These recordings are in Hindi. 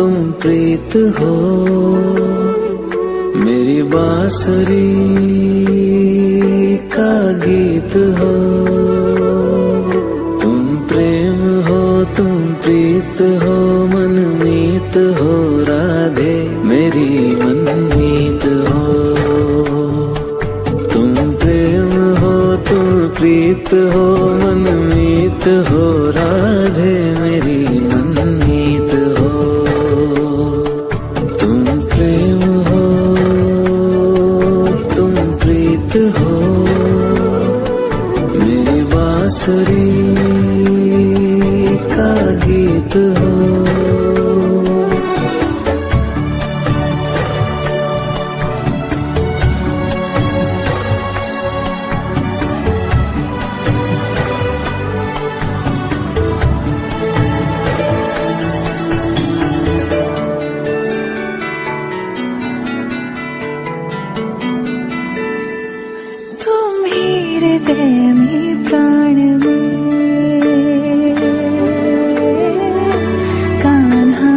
तुम प्रीत हो, मेरी बांसुरी का गीत हो। तुम प्रेम हो, तुम प्रीत हो, मनमीत हो राधे मेरी मनमीत हो। तुम प्रेम हो, तुम प्रीत हो, मनमीत हो राधे मेरी मनमीत हो। तुम प्रेम हो, तुम प्रीत हो, मेरी बांसुरी का गीत हो। हृदय में प्राण में कान्हा,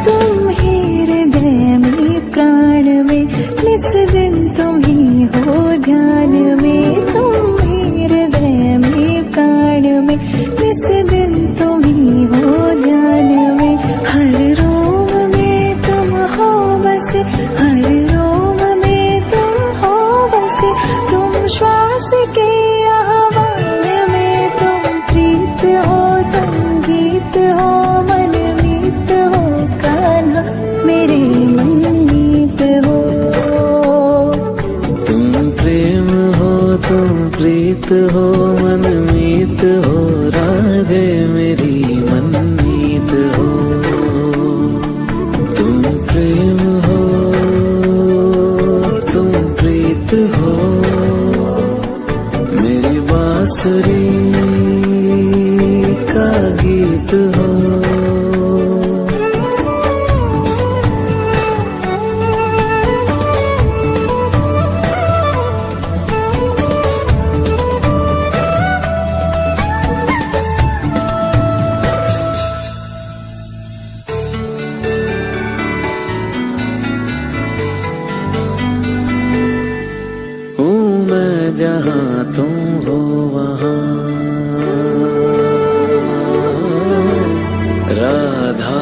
तुम ही हृदय में प्राण में, निस दिन तुम ही हो ध्यान में। तुम ही हृदय में प्राण में, निस दिन तुम ही हो ध्यान में। हर रोम में तुम हो बसे, हर रोम में तुम हो बसे। तुम श्वास के आह्वान में, तुम प्रीत हो, तुम गीत हो, मनमीत हो कान्हा मेरे मनमीत हो। तुम प्रेम हो, तुम प्रीत हो, मनमीत हो राधे मेरी मनमीत हो। तुम प्रेम हो, तुम प्रीत हो, मेरी बांसुरी का गीत हो। हूँ मैं जहाँ तुम हो वहाँ राधा,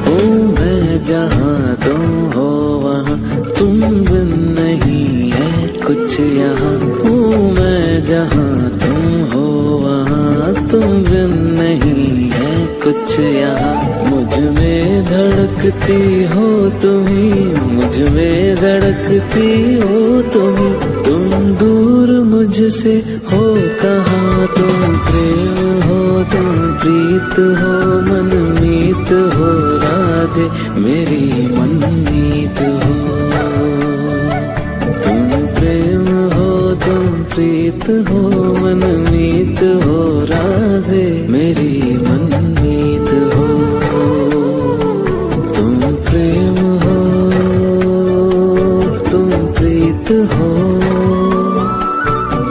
हूँ मैं जहाँ तुम हो वहाँ, तुम बिन नहीं है कुछ यहाँ। हूँ मैं जहाँ तुम हो वहाँ, तुम बिन नहीं है कुछ यहाँ। मुझ में धड़कती हो तुम्ही, मुझ में धड़कती हो तुम्ही। तुम दूर मुझसे हो कहाँ, तुम प्रेम हो, तुम प्रीत हो, मनमीत हो राधे मेरी मनमीत हो। तुम प्रेम हो, तुम प्रीत हो, मनमीत हो राधे मेरी मनमीत हो। तुम प्रेम हो, तुम प्रीत हो,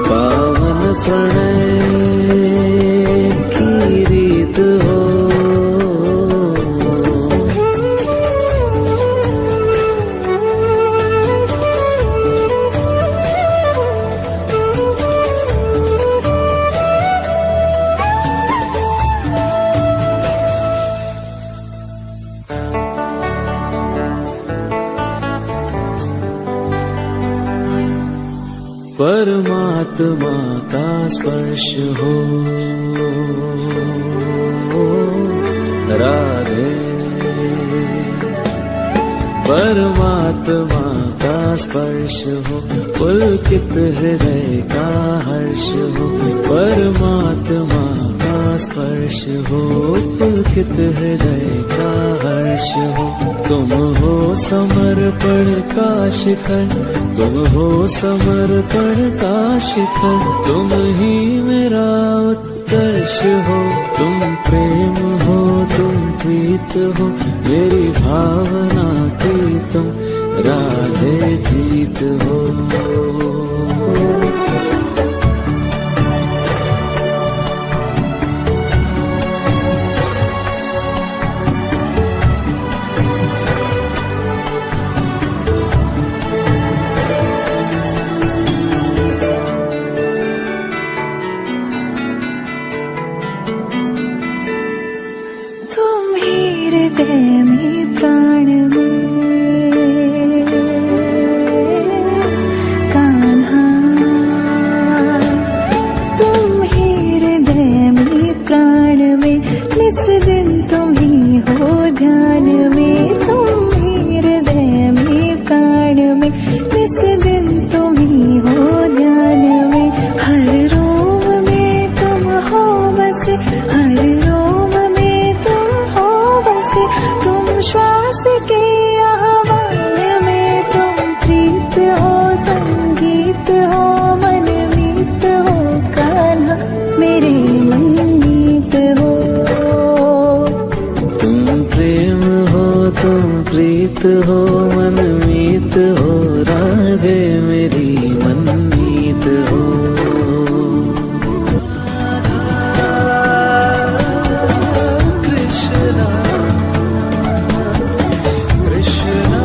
पावन प्रणय की रीत हो। परमात्मा का स्पर्श हो राधे, परमात्मा का स्पर्श हो, पुलकित हृदय का हर्ष हो। परमात्मा का स्पर्श हो, पुलकित हृदय का हर्ष हो। तुम हो समर्पण का शिखर, तुम हो समर्पण का शिखर। तुम ही मेरा उत्कर्ष हो, तुम प्रेम हो, तुम प्रीत हो, मेरी भावना की तुम राधे जीत हो। प्रीत हो मनमीत हो, राधे मेरी मनमीत हो। कृष्णा कृष्णा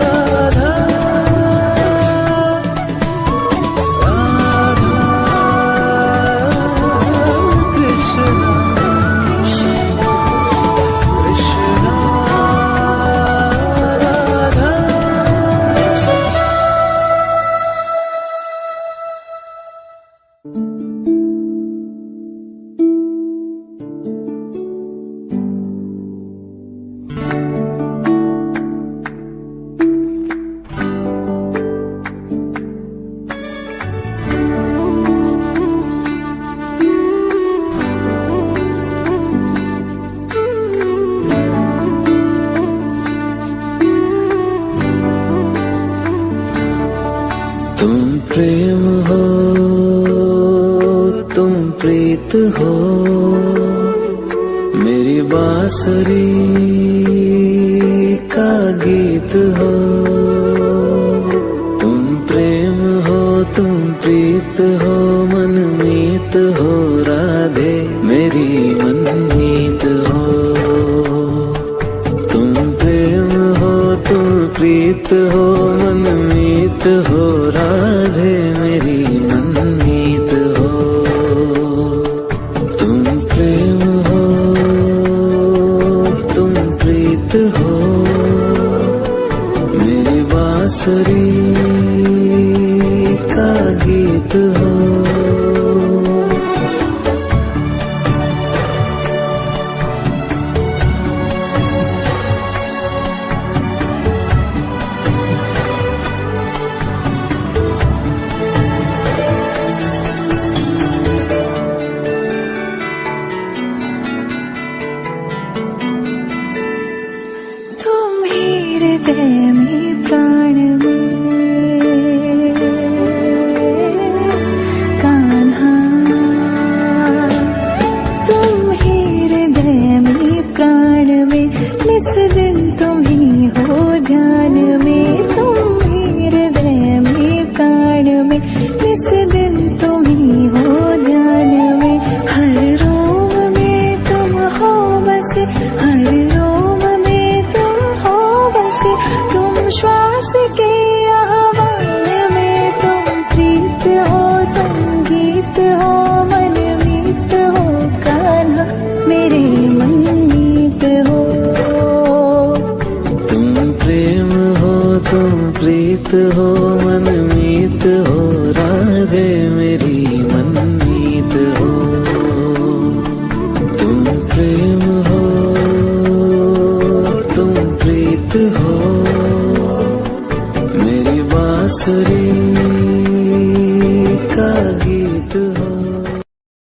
राधा तुम प्रेम हो तुम प्रीत हो, मेरी बांसुरी का गीत हो। तुम प्रेम हो तुम प्रीत हो, मनमीत हो, राधे मेरी मनमीत हो। तुम प्रेम हो तुम प्रीत हो, मनमीत हो, राधे मेरी मनमीत हो। तुम प्रेम हो तुम प्रीत हो, मेरी बांसुरी का गीत हो। हृदय में प्राण में कान्हा, तुम ही हृदय में प्राण में, निस दिन तुम ही हो ध्यान में। तुम ही हृदय में प्राण में, निस दिन तुम ही हो ध्यान में। हर रोम में तुम हो बसे, हर रोम में तुम हो बसे। तुम श्वास के आह्वान में, तुम प्रीत हो तुम गीत हो, मनमीत हो कान्हा मेरे मनमीत हो। तुम प्रेम हो तुम प्रीत हो, मनमीत हो, राधे मेरी